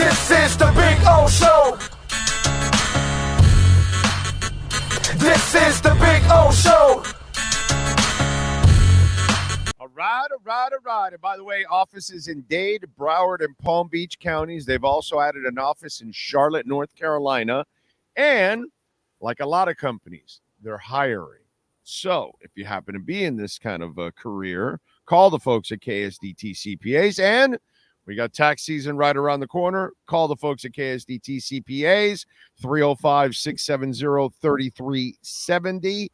This is the Big O Show. This is the Big O Show. All right. And by the way, offices in Dade, Broward, and Palm Beach counties. They've also added an office in Charlotte, North Carolina. And like a lot of companies, they're hiring. So if you happen to be in this kind of a career, call the folks at KSDT CPAs. And we got tax season right around the corner. Call the folks at KSDT CPAs, 305-670-3370.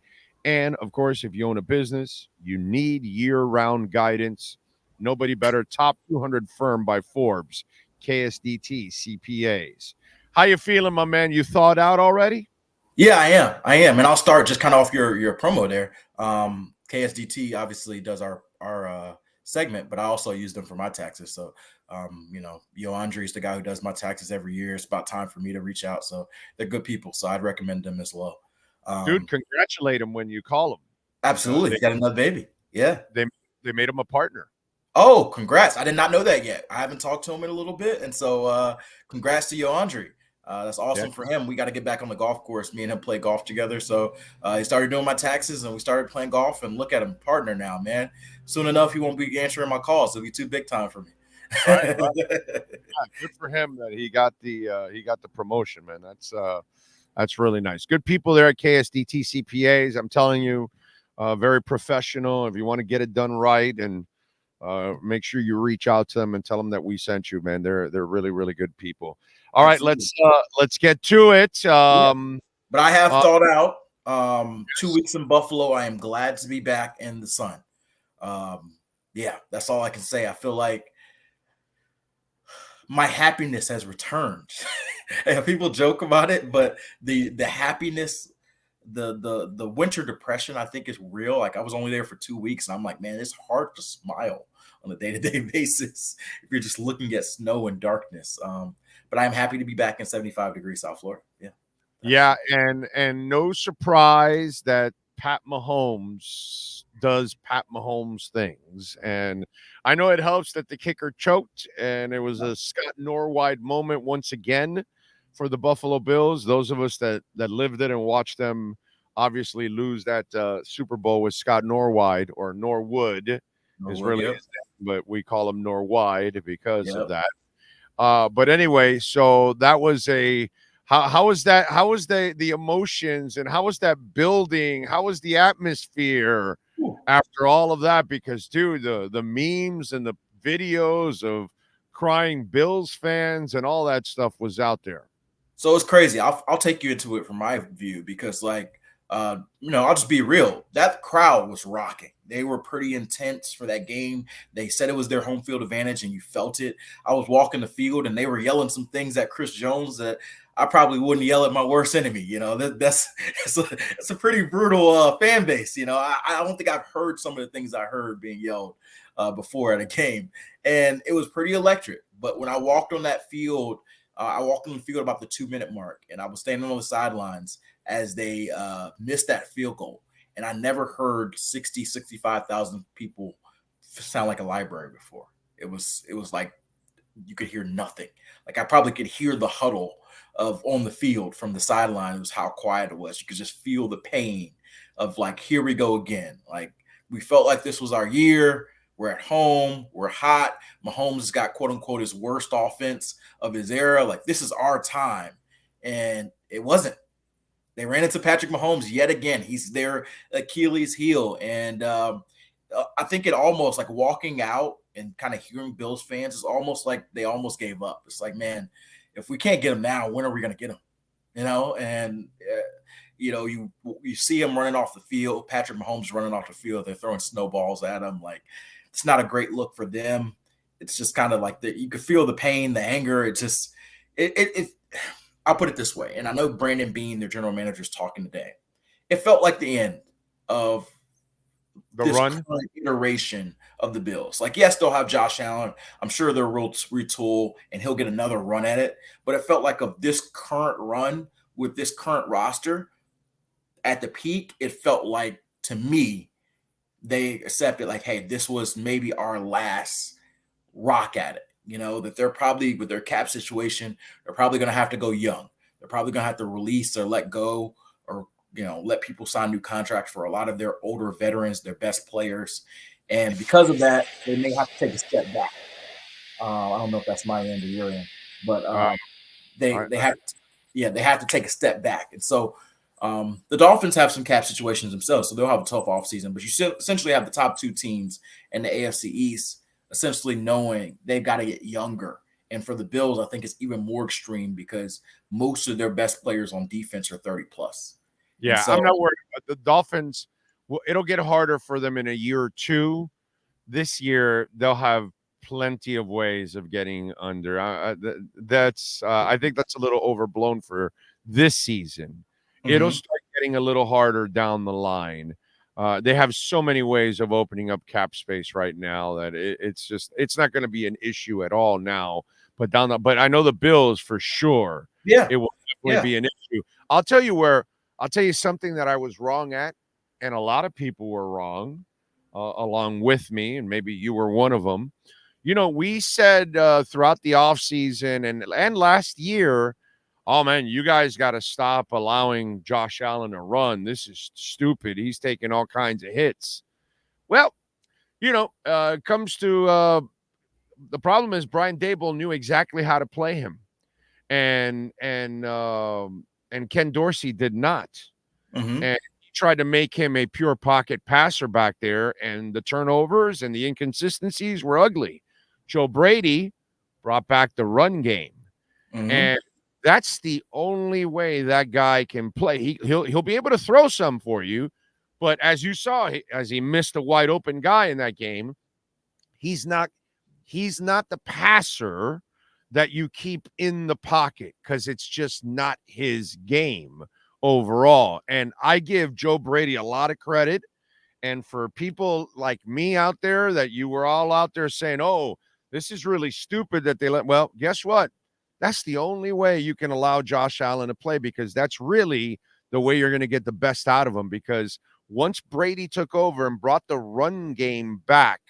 And, of course, if you own a business, you need year-round guidance. Nobody better. Top 200 firm by Forbes, KSDT CPAs. How you feeling, my man? You thawed out already? Yeah, I am. And I'll start just kind of off your promo there. KSDT obviously does our segment, but I also use them for my taxes. So, Yo Andre is the guy who does my taxes every year. It's about time for me to reach out. So they're good people. So I'd recommend them as well. Dude, congratulate him when you call him. Absolutely. He got another baby. Yeah. They made him a partner. Oh, congrats. I did not know that yet. I haven't talked to him in a little bit. And so congrats to Yo Andre. That's awesome for him. We got to get back on the golf course. Me and him play golf together. So he started doing my taxes and we started playing golf, and look at him, partner now, man. Soon enough, he won't be answering my calls. It'll be too big time for me. Right. Good for him that he got the promotion, man. That's really nice. Good people there at KSDT CPAs. I'm telling you, very professional. If you want to get it done right, and make sure you reach out to them and tell them that we sent you, man. They're really, really good people. All right, let's get to it. But I have thought out 2 weeks in Buffalo. I am glad to be back in the sun. That's all I can say. I feel like my happiness has returned. People joke about it, but the happiness, the winter depression, I think is real. Like, I was only there for 2 weeks, and I'm like, man, it's hard to smile on a day-to-day basis if you're just looking at snow and darkness. But I'm happy to be back in 75 degrees South Florida. Yeah, and no surprise that Pat Mahomes does Pat Mahomes things. And I know it helps that the kicker choked, and it was a Scott Norwide moment once again for the Buffalo Bills. Those of us that lived it and watched them obviously lose that Super Bowl with Scott Norwide, or Norwood is really his name, but we call him Norwide because of that. But anyway, so that was how was that? How was the emotions, and how was that building? How was the atmosphere after all of that? Because, dude, the memes and the videos of crying Bills fans and all that stuff was out there. So it's crazy. I'll take you into it from my view, because I'll just be real. That crowd was rocking. They were pretty intense for that game. They said it was their home field advantage, and you felt it. I was walking the field, and they were yelling some things at Chris Jones that I probably wouldn't yell at my worst enemy. That's a pretty brutal fan base. I don't think I've heard some of the things I heard being yelled before at a game, and it was pretty electric. But when I walked on that field, I walked on the field about the 2-minute mark, and I was standing on the sidelines as they missed that field goal. And I never heard 65,000 people sound like a library before. It was like you could hear nothing. Like, I probably could hear the huddle on the field from the sideline. It was how quiet it was. You could just feel the pain of, like, here we go again. Like, we felt like this was our year. We're at home. We're hot. Mahomes has got, quote unquote, his worst offense of his era. Like, this is our time. And it wasn't. They ran into Patrick Mahomes yet again. He's their Achilles heel. And I think it almost, like, walking out and kind of hearing Bills fans, is almost like they almost gave up. It's like, man, if we can't get him now, when are we going to get him? And you see him running off the field. Patrick Mahomes running off the field. They're throwing snowballs at him. Like, it's not a great look for them. It's just kind of like you could feel the pain, the anger. It just I'll put it this way, and I know Brandon Beane, their general manager, is talking today. It felt like the end of this current iteration of the Bills. Like, yes, they'll have Josh Allen. I'm sure they'll retool, and he'll get another run at it. But it felt like of this current run with this current roster, at the peak, it felt like, to me, they accepted, like, hey, this was maybe our last rock at it. that they're probably, with their cap situation, they're probably going to have to go young. They're probably going to have to release or let go, or let people sign new contracts for a lot of their older veterans, their best players. And because of that, they may have to take a step back. I don't know if that's my end or your end, but they have to take a step back. And so the Dolphins have some cap situations themselves, so they'll have a tough offseason. But you essentially have the top two teams in the AFC East essentially knowing they've got to get younger. And for the Bills, I think it's even more extreme because most of their best players on defense are 30 plus. Yeah, so, I'm not worried about the Dolphins. Well, it'll get harder for them in a year or two. This year, they'll have plenty of ways of getting under. I think that's a little overblown for this season. Mm-hmm. It'll start getting a little harder down the line. They have so many ways of opening up cap space right now that it's not going to be an issue at all now. But but I know the Bills for sure. Yeah, it will definitely be an issue. I'll tell you something that I was wrong at, and a lot of people were wrong along with me, and maybe you were one of them. We said throughout the offseason and last year, oh, man, you guys got to stop allowing Josh Allen to run. This is stupid. He's taking all kinds of hits. Well, it comes to the problem is Brian Daboll knew exactly how to play him. And Ken Dorsey did not. Mm-hmm. And he tried to make him a pure pocket passer back there, and the turnovers and the inconsistencies were ugly. Joe Brady brought back the run game. Mm-hmm. And that's the only way that guy can play. He'll be able to throw some for you, but as you saw, as he missed a wide open guy in that game, he's not the passer that you keep in the pocket, because it's just not his game overall. And I give Joe Brady a lot of credit. And for people like me out there, that you were all out there saying, oh, this is really stupid that they well, guess what? That's the only way you can allow Josh Allen to play, because that's really the way you're going to get the best out of him. Because once Brady took over and brought the run game back,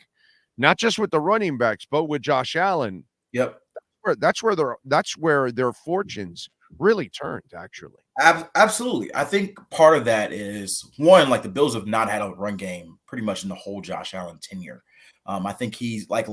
not just with the running backs, but with Josh Allen, yep, that's where their fortunes really turned, actually. Absolutely. I think part of that is, one, like the Bills have not had a run game pretty much in the whole Josh Allen tenure. I think he's like,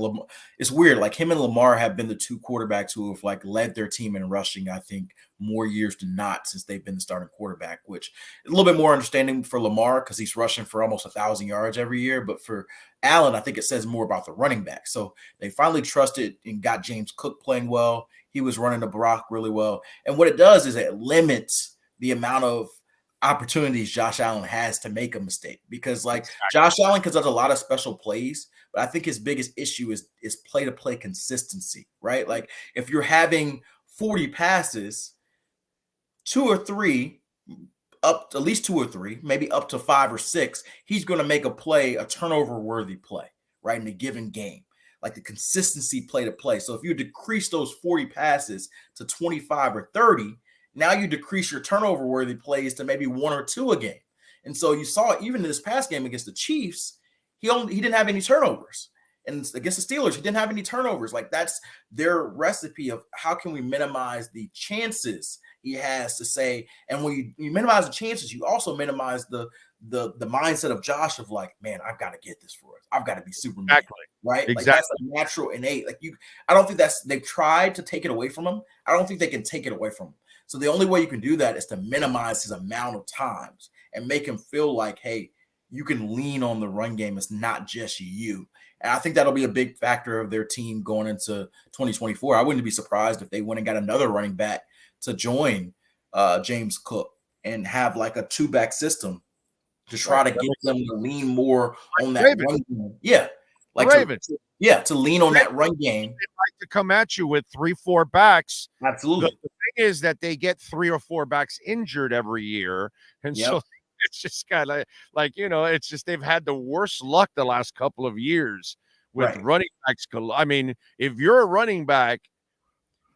it's weird. Like him and Lamar have been the two quarterbacks who have like led their team in rushing, I think, more years than not since they've been the starting quarterback, which is a little bit more understanding for Lamar because he's rushing for almost 1,000 yards every year. But for Allen, I think it says more about the running back. So they finally trusted and got James Cook playing well. He was running the block really well. And what it does is it limits the amount of opportunities Josh Allen has to make a mistake, because like Josh Allen does a lot of special plays, but I think his biggest issue is play-to-play consistency, right? Like if you're having 40 passes, 2 or 3, up to at least 2 or 3, maybe up to 5 or 6, he's going to make a turnover-worthy play, right, in a given game. Like the consistency play-to-play. So if you decrease those 40 passes to 25 or 30, now you decrease your turnover-worthy plays to maybe 1 or 2 a game. And so you saw even in this past game against the Chiefs, he didn't have any turnovers. And against the Steelers, he didn't have any turnovers. Like that's their recipe of how can we minimize the chances he has to say. And when you minimize the chances, you also minimize the mindset of Josh of like, man, I've got to get this for us. I've got to be Superman. Exactly. Right? Exactly. Like that's a natural innate. Like I don't think they've tried to take it away from him. I don't think they can take it away from him. So the only way you can do that is to minimize his amount of times and make him feel like, hey, you can lean on the run game. It's not just you. And I think that'll be a big factor of their team going into 2024. I wouldn't be surprised if they went and got another running back to join James Cook and have like a 2-back system to try to get them to lean more on that run game. Yeah. Like to lean on that run game. They'd like to come at you with 3-4 backs. Absolutely. The thing is that they get 3 or 4 backs injured every year. And so it's just kind of like, it's just they've had the worst luck the last couple of years with running backs. I mean, if you're a running back,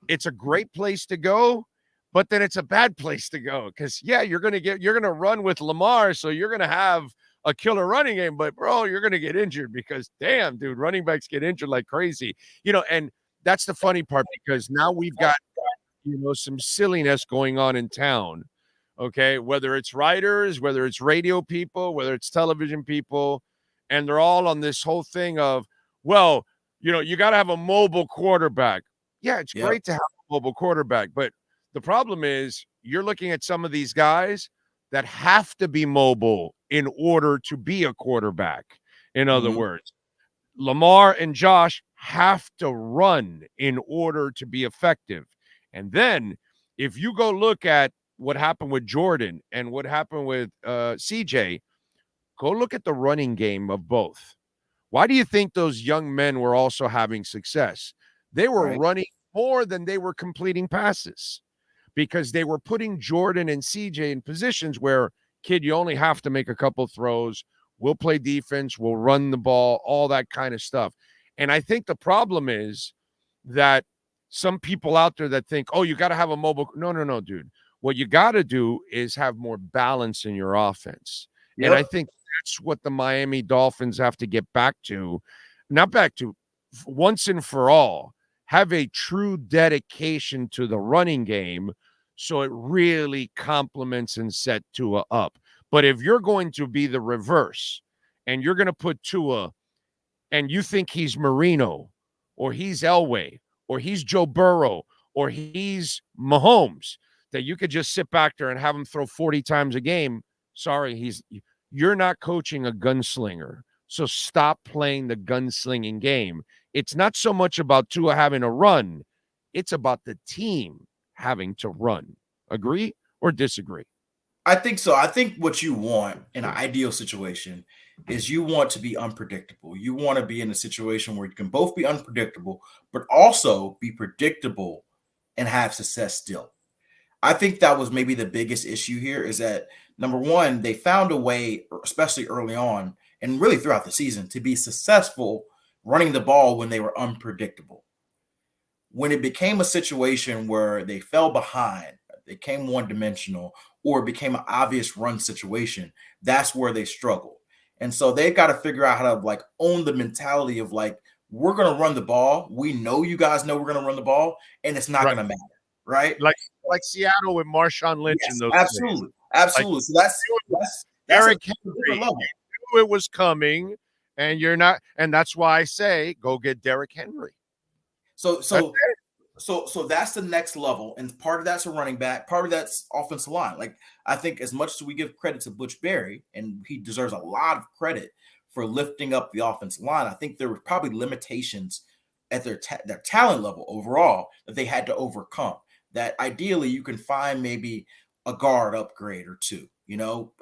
it's a great place to go, but then it's a bad place to go because, you're going to run with Lamar. So you're going to have a killer running game, but bro, you're going to get injured because damn, dude, running backs get injured like crazy, and that's the funny part, because now we've got, some silliness going on in town. Okay, whether it's writers, whether it's radio people, whether it's television people, and they're all on this whole thing of, well, you got to have a mobile quarterback. Yeah, it's great to have a mobile quarterback, but the problem is you're looking at some of these guys that have to be mobile in order to be a quarterback. In other words, Lamar and Josh have to run in order to be effective. And then if you go look at what happened with Jordan and what happened with CJ, go look at the running game of both. Why do you think those young men were also having success? They were running more than they were completing passes, because they were putting Jordan and CJ in positions where, kid, you only have to make a couple throws. We'll play defense. We'll run the ball, all that kind of stuff. And I think the problem is that some people out there that think, oh, you got to have a mobile. No, dude. What you got to do is have more balance in your offense. And I think that's what the Miami Dolphins have to get back to. Not back to, once and for all, have a true dedication to the running game, so it really complements and set Tua up. But if you're going to be the reverse and you're going to put Tua and you think he's Marino or he's Elway or he's Joe Burrow or he's Mahomes, that you could just sit back there and have him throw 40 times a game, sorry, you're not coaching a gunslinger. So stop playing the gunslinging game. It's not so much about Tua having to run. It's about the team having to run. Agree or disagree? I think so. I think what you want in an ideal situation is you want to be unpredictable. You want to be in a situation where you can both be unpredictable, but also be predictable and have success still. I think that was maybe the biggest issue here, is that, number one, they found a way, especially early on and really throughout the season, to be successful running the ball when they were unpredictable. When it became a situation where they fell behind, they became one-dimensional, or it became an obvious run situation, that's where they struggled. And so they've got to figure out how to own the mentality of we're going to run the ball. We know you guys know we're going to run the ball, and it's not going to matter, right? Like Seattle with Marshawn Lynch in those absolutely, days. Absolutely. So that's Derrick Henry. You knew it was coming, and you're not, and that's why I say go get Derrick Henry. So that's the next level, and part of that's a running back, part of that's offensive line. I think as much as we give credit to Butch Berry, and he deserves a lot of credit for lifting up the offensive line, I think there were probably limitations at their talent level overall that they had to overcome. That ideally you can find maybe a guard upgrade or two.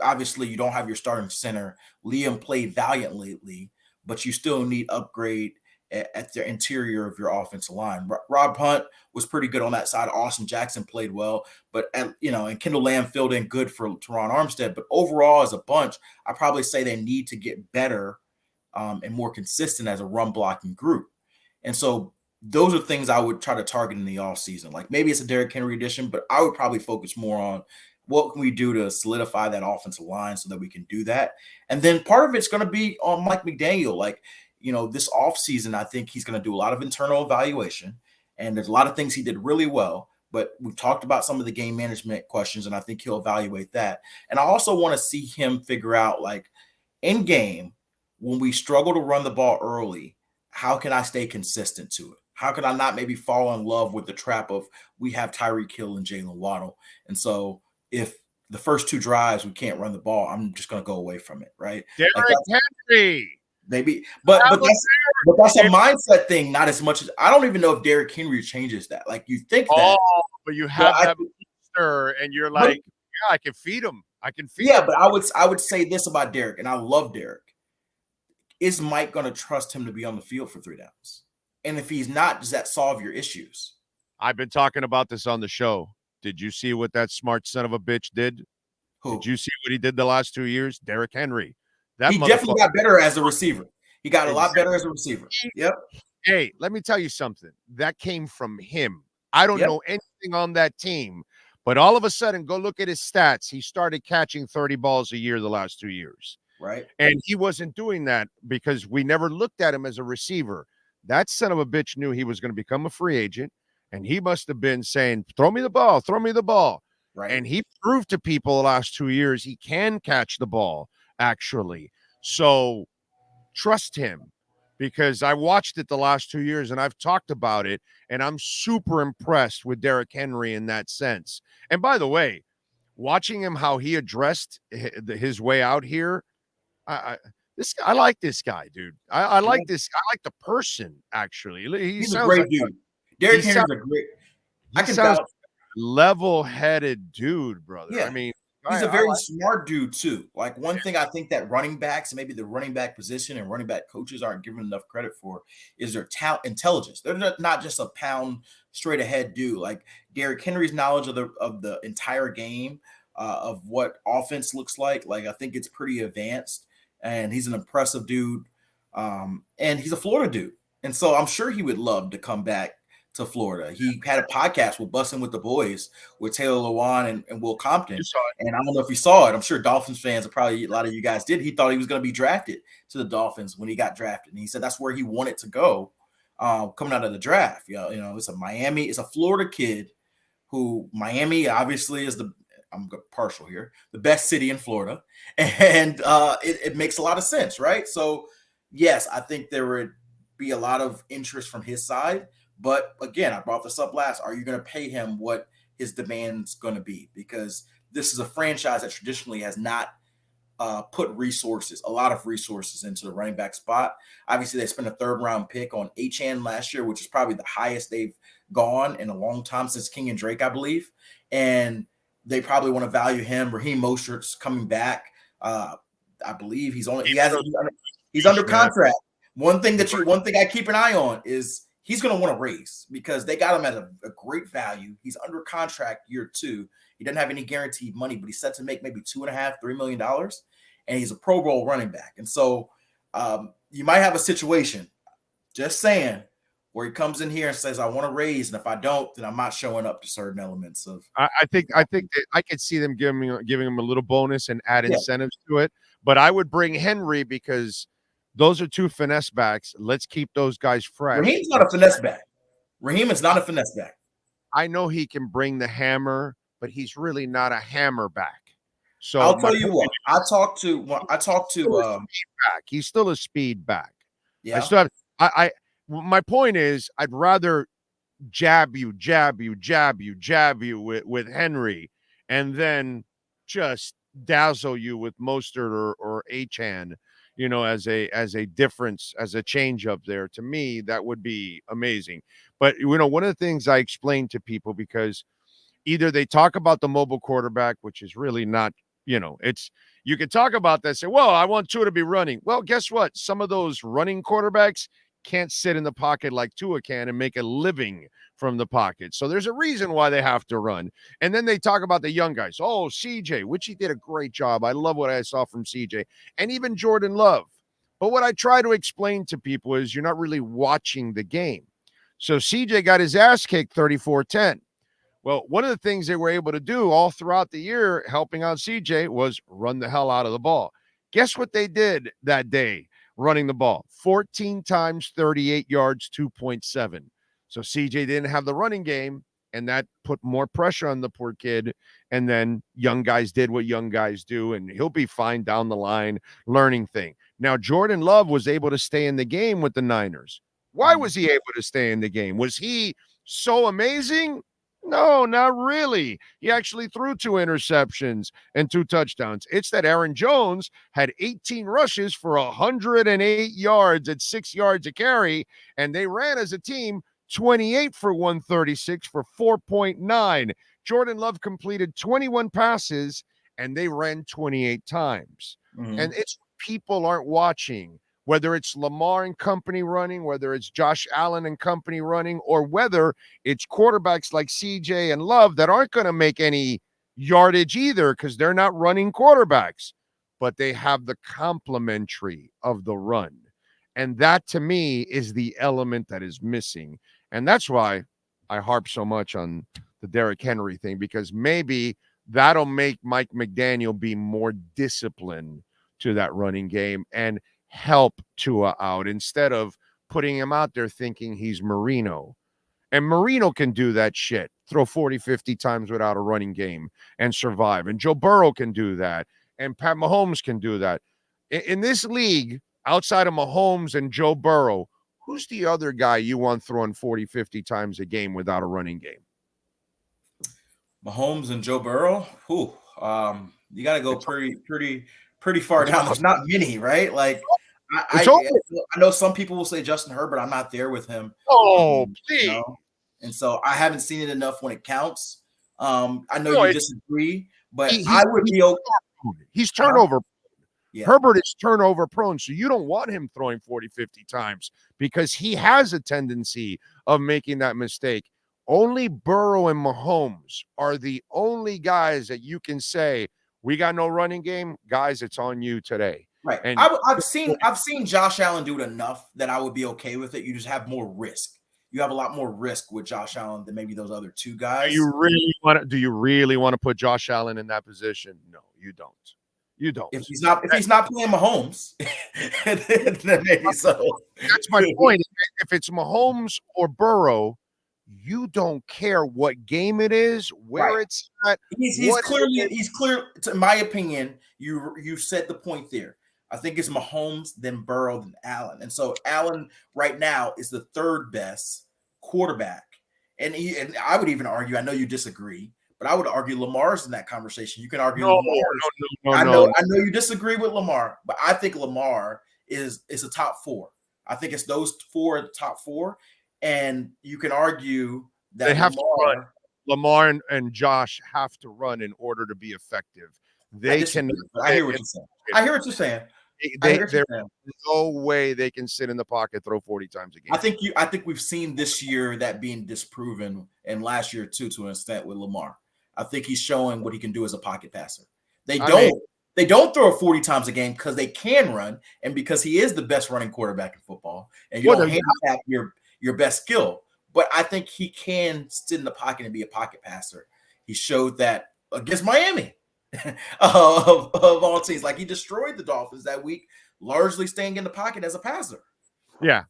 Obviously you don't have your starting center. Liam played valiantly lately, but you still need upgrade at the interior of your offensive line. Rob Hunt was pretty good on that side. Austin Jackson played well, but and Kendall Lamb filled in good for Teron Armstead. But overall, as a bunch, I probably say they need to get better and more consistent as a run blocking group. And so those are things I would try to target in the offseason. Maybe it's a Derrick Henry edition, but I would probably focus more on what can we do to solidify that offensive line so that we can do that. And then part of it's going to be on Mike McDaniel. This offseason, I think he's going to do a lot of internal evaluation, and there's a lot of things he did really well, but we've talked about some of the game management questions, and I think he'll evaluate that. And I also want to see him figure out, in game, when we struggle to run the ball early, how can I stay consistent to it? How can I not maybe fall in love with the trap of we have Tyreek Hill and Jalen Waddle? And so if the first two drives we can't run the ball, I'm just going to go away from it, right? Derrick Henry. Maybe, but that's a mindset thing, not as much as I don't even know if Derrick Henry changes that. You think that, but you have that booster, and you're yeah, I can feed him. I can feed him. Yeah, but I would say this about Derrick, and I love Derrick. Is Mike going to trust him to be on the field for 3 downs? And if he's not, does that solve your issues? I've been talking about this on the show. Did you see what that smart son of a bitch did? Who? Did you see what he did the last 2 years? Derrick Henry. He definitely got better as a receiver. He got a lot better as a receiver. Yep. Hey, let me tell you something. That came from him. I don't know anything on that team, but all of a sudden, go look at his stats. He started catching 30 balls a year the last 2 years. Right. And he wasn't doing that because we never looked at him as a receiver. that son of a bitch knew he was going to become a free agent, and he must have been saying, throw me the ball, throw me the ball. Right. And he proved to people the last 2 years he can catch the ball, actually. So trust him, because I watched it the last 2 years and I've talked about it, and I'm super impressed with Derrick Henry in that sense. And by the way, watching him, how he addressed his way out here, I like this guy, dude. I like this. I like the person, actually. He's a great dude. Derrick Henry's a great. I can sounds vouch. Level-headed dude, brother. Yeah. I mean, He's a very smart dude too. Like, one thing I think that running backs, maybe the running back position and running back coaches aren't given enough credit for, is their talent, intelligence. They're not just a pound straight ahead dude. Like Derrick Henry's knowledge of the entire game, of what offense looks like. Like, I think it's pretty advanced, and he's an impressive dude. And he's a Florida dude, and so I'm sure he would love to come back to Florida. He had a podcast with Bussin' with the Boys with Taylor Lewan and Will Compton. And I don't know if you saw it. I'm sure Dolphins fans, probably a lot of you guys did. He thought he was going to be drafted to the Dolphins when he got drafted. And he said that's where he wanted to go coming out of the draft. You know, it's a Florida kid who, Miami obviously is I'm partial here, the best city in Florida. And it makes a lot of sense, right? So yes, I think there would be a lot of interest from his side. But again, I brought this up last. Are you going to pay him what his demand's going to be? Because this is a franchise that traditionally has not put a lot of resources into the running back spot. Obviously, they spent a 3rd round pick on Achane last year, which is probably the highest they've gone in a long time, since King and Drake, I believe. And they probably want to value him. Raheem Mostert's coming back. I believe he's under contract. One thing I keep an eye on is he's going to want to raise, because they got him at a great value. He's under contract year 2. He doesn't have any guaranteed money, but he's set to make maybe $2.5–3 million, and he's a Pro Bowl running back. And so you might have a situation, just saying, where he comes in here and says, I want to raise, and if I don't, then I'm not showing up to certain elements of. I think that I could see them giving him a little bonus and add incentives to it. But I would bring Henry, because those are 2 finesse backs. Let's keep those guys fresh. Raheem's not a finesse back. Raheem is not a finesse back. I know he can bring the hammer, but he's really not a hammer back. So I'll tell you what. I talked to. He's still a speed back. Yeah. My point is, I'd rather jab you with Henry, and then just dazzle you with Mostert or Achane, as a difference, as a change up there. To me, that would be amazing. But one of the things I explain to people, because either they talk about the mobile quarterback, which is really not, you can talk about that, say, well, I want Tua to be running. Well, guess what? Some of those running quarterbacks can't sit in the pocket like Tua can and make a living from the pocket. So there's a reason why they have to run. And then they talk about the young guys. Oh, CJ, which he did a great job. I love what I saw from CJ, and even Jordan Love. But what I try to explain to people is you're not really watching the game. So CJ got his ass kicked 34-10. Well, one of the things they were able to do all throughout the year, helping out CJ, was run the hell out of the ball. Guess what they did that day? Running the ball 14 times, 38 yards, 2.7. So CJ didn't have the running game, and that put more pressure on the poor kid. And then young guys did what young guys do, and he'll be fine down the line, learning thing. Now, Jordan Love was able to stay in the game with the Niners. Why was he able to stay in the game? Was he so amazing? No, not really. He actually threw 2 interceptions and 2 touchdowns. It's that Aaron Jones had 18 rushes for 108 yards at 6 yards a carry, and they ran as a team 28 for 136 for 4.9. Jordan Love completed 21 passes, and they ran 28 times. Mm-hmm. And it's people aren't watching. Whether it's Lamar and company running, whether it's Josh Allen and company running, or whether it's quarterbacks like CJ and Love that aren't going to make any yardage either, because they're not running quarterbacks, but they have the complementary of the run. And that, to me, is the element that is missing. And that's why I harp so much on the Derrick Henry thing, because maybe that'll make Mike McDaniel be more disciplined to that running game and help Tua out, instead of putting him out there thinking he's Marino. And Marino can do that shit, throw 40, 50 times without a running game and survive. And Joe Burrow can do that. And Pat Mahomes can do that. In this league, outside of Mahomes and Joe Burrow, who's the other guy you want throwing 40, 50 times a game without a running game? Mahomes and Joe Burrow? You got to go pretty far down. There's not many, right? Like, I know some people will say Justin Herbert. I'm not there with him. Oh, please. You know? And so I haven't seen it enough when it counts. I know you disagree, but I would be okay. He's turnover. Yeah. Herbert is turnover prone, so you don't want him throwing 40, 50 times because he has a tendency of making that mistake. Only Burrow and Mahomes are the only guys that you can say, we got no running game. Guys, it's on you today. Right. And I've seen Josh Allen do it enough that I would be okay with it. You just have more risk. You have a lot more risk with Josh Allen than maybe those other two guys. Do you really want to put Josh Allen in that position? No, you don't. You don't. If he's not playing Mahomes, then maybe so. That's my point. If it's Mahomes or Burrow, you don't care what game it is, where it's at. He's clear. In my opinion, you said the point there. I think it's Mahomes, then Burrow, then Allen. And so Allen right now is the third best quarterback. And I would even argue, I know you disagree, but I would argue Lamar's in that conversation. You can argue Lamar. No. I know you disagree with Lamar, but I think Lamar is a top four. I think it's those four at the top four. And you can argue that they have to run. Lamar and Josh have to run in order to be effective. They can. I hear what you're saying. I hear what you're saying. There's no way they can sit in the pocket, throw 40 times a game. I think we've seen this year that being disproven, and last year too, to an extent with Lamar. I think he's showing what he can do as a pocket passer. They don't throw it 40 times a game because they can run, and because he is the best running quarterback in football, and you don't handicap your best skill. But I think he can sit in the pocket and be a pocket passer. He showed that against Miami. of all teams, like he destroyed the Dolphins that week, largely staying in the pocket as a passer. Yeah,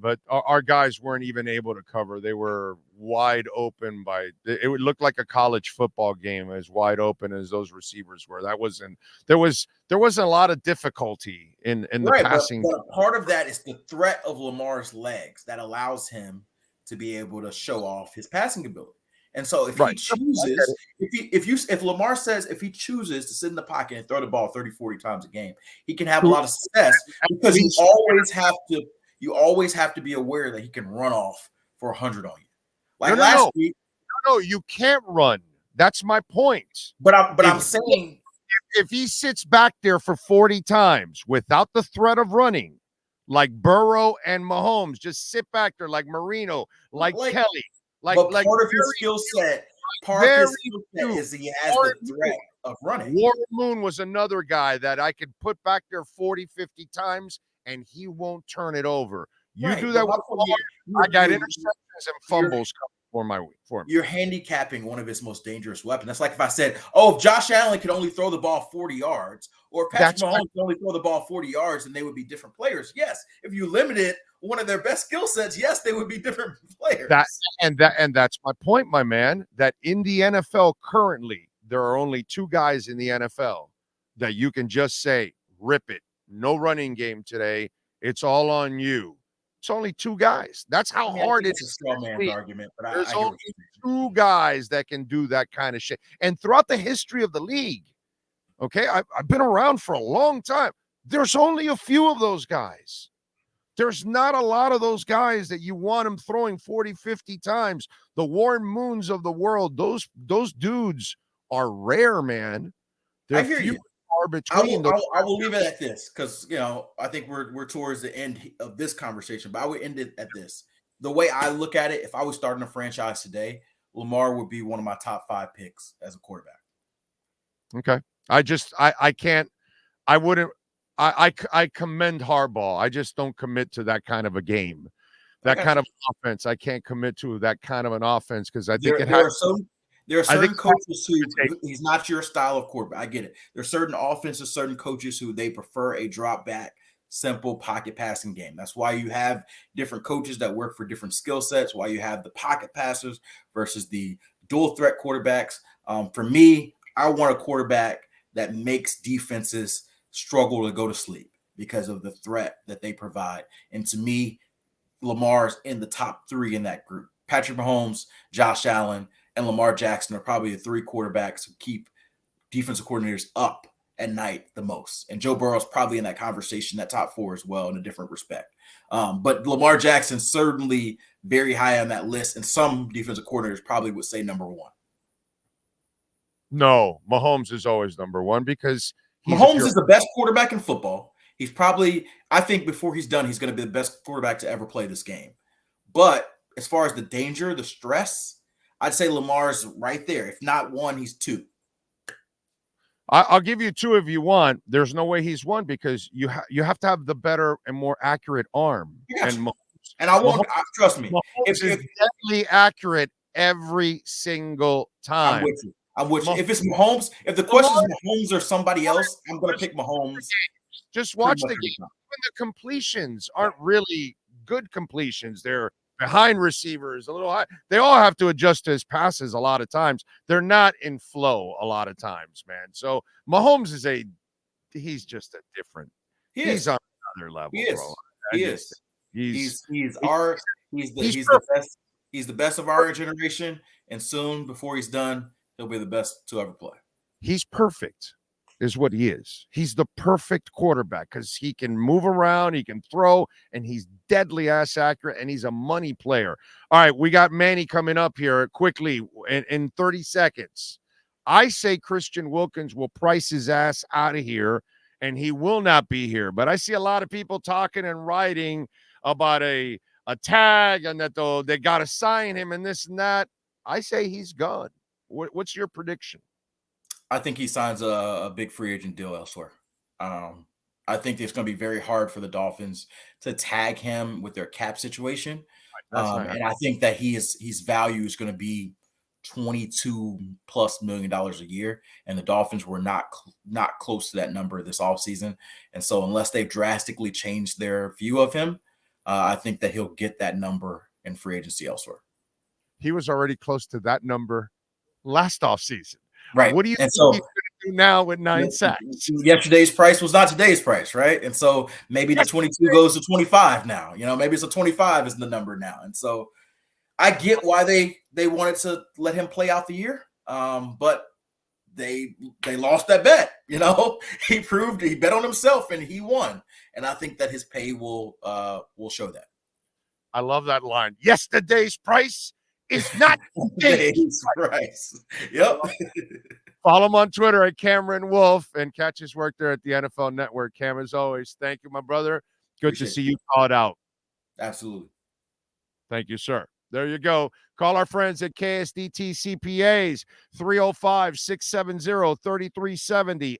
but our guys weren't even able to cover. They were wide open it would look like a college football game, as wide open as those receivers were. There wasn't a lot of difficulty in the passing. But part of that is the threat of Lamar's legs that allows him to be able to show off his passing ability. And so if he chooses, if Lamar says if he chooses to sit in the pocket and throw the ball 30, 40 times a game, he can have a lot of success because you always have to be aware that he can run off for 100 on you. Like last week. No, you can't run. That's my point. But I'm saying if he sits back there for 40 times without the threat of running, like Burrow and Mahomes, just sit back there like Marino, like Kelly. Part of his skill set is he has the threat of running. Warren Moon was another guy that I could put back there 40, 50 times, and he won't turn it over. You do that with Lamar, I got interceptions and fumbles coming for me. You're handicapping one of his most dangerous weapons. That's like if I said, if Josh Allen could only throw the ball 40 yards, or Patrick Mahomes could only throw the ball 40 yards, and they would be different players. Yes, if you limited one of their best skill sets, yes, they would be different players. That's my point, my man, that in the NFL currently, there are only two guys in the NFL that you can just say, rip it. No running game today. It's all on you. It's only two guys. That's how hard it is. It's a straw man's argument, but there's only two guys that can do that kind of shit. And throughout the history of the league, okay, I've been around for a long time. There's only a few of those guys. There's not a lot of those guys that you want them throwing 40, 50 times. The Warren Moons of the world, those dudes are rare, man. I hear you. I will leave it at this because I think we're towards the end of this conversation, but I would end it at this. The way I look at it, if I was starting a franchise today, Lamar would be one of my top 5 picks as a quarterback. Okay. I commend Harbaugh. I just don't commit to that kind of a game, that kind of offense. I can't commit to that kind of an offense because I think there are certain coaches who he's not your style of quarterback. I get it. There's certain offenses, certain coaches who they prefer a drop back simple pocket passing game. That's why you have different coaches that work for different skill sets, why you have the pocket passers versus the dual threat quarterbacks. For me, I want a quarterback that makes defenses struggle to go to sleep because of the threat that they provide. And to me, Lamar's in the top 3 in that group. Patrick Mahomes, Josh Allen, and Lamar Jackson are probably the 3 quarterbacks who keep defensive coordinators up at night the most. And Joe Burrow's probably in that conversation, that top 4 as well, in a different respect. But Lamar Jackson certainly very high on that list, and some defensive coordinators probably would say number 1. No, Mahomes is always number 1 because Mahomes is the best quarterback in football. He's probably, I think before he's done, he's going to be the best quarterback to ever play this game. But as far as the danger, the stress, I'd say Lamar's right there. If not 1, he's 2. I'll give you 2 if you want. There's no way he's 1 because you have to have the better and more accurate arm. Yes. And Mahomes, and I won't trust me. Mahomes is deadly accurate every single time. I'm with you. If it's Mahomes, if the question is Mahomes or somebody else, I'm going to pick Mahomes. Just watch the game. Even the completions aren't really good completions. They're behind receivers, a little high. They all have to adjust to his passes a lot of times. They're not in flow a lot of times, man. So Mahomes is he's just a different. He's on another level, bro. He's the best. He's the best of our generation, and soon before he's done, he'll be the best to ever play. He's perfect, is what he is. He's the perfect quarterback because he can move around, he can throw, and he's deadly ass accurate, and he's a money player. All right, we got Manny coming up here quickly in 30 seconds. I say Christian Wilkins will price his ass out of here, and he will not be here. But I see a lot of people talking and writing about a tag and that they got to sign him and this and that. I say he's gone. What's your prediction? I think he signs a big free agent deal elsewhere. I think it's going to be very hard for the Dolphins to tag him with their cap situation. And I think that his value is going to be $22+ million a year. And the Dolphins were not close to that number this offseason. And so unless they've drastically changed their view of him, I think that he'll get that number in free agency elsewhere. He was already close to that number last offseason. Right. What do you think he's going to do now with 9 sacks? Yesterday's price was not today's price, right? And so maybe the 22 goes to 25 now. Maybe it's a 25 is the number now. And so I get why they wanted to let him play out the year, but they lost that bet. He bet on himself and he won. And I think that his pay will show that. I love that line. Yesterday's price is not today's price. Yep. Follow him on Twitter at Cameron Wolfe and catch his work there at the NFL Network. Cam, as always, thank you, my brother. Good to see you called out. Absolutely. Thank you, sir. There you go. Call our friends at KSDT CPAs, 305-670-3370.